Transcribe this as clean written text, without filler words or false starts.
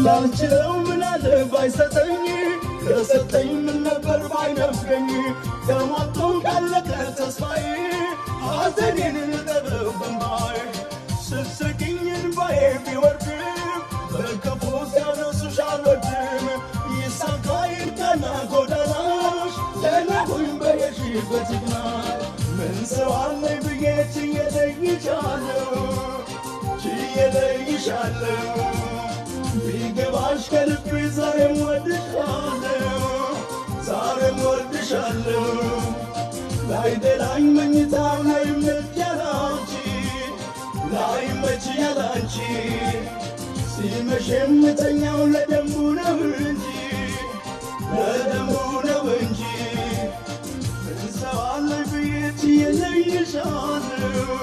ላልችለው ምን አለ ባይሰጠኝ ከሰጠኝ ምን ነበር ባይነፍገኝ ተሟጦ ካለቀ ተስፋዬ ሐዘኔን ልጠበው በእንባዬ ስትስቂኝ እንባዬ ቢወርድም በክፉ ሲያነሱሽ አልወድም ይሳካ ይርቃና ጎዳናሽ ለነሁኝ በየሽበት ይግናል ምን ሰው አለኝ ብዬ ችዬ ለይሻለሁ ቢገባሽ ከልቤ ዛሬም ወድሻለሁ ላይደላኝ መኝታው ላይመች ያላንቺ ሲመሽ የምተኛው ለደንቡ ነው እንጂ ምን ሰው አለኝ ብዬ ችዬ ለይሻለሁ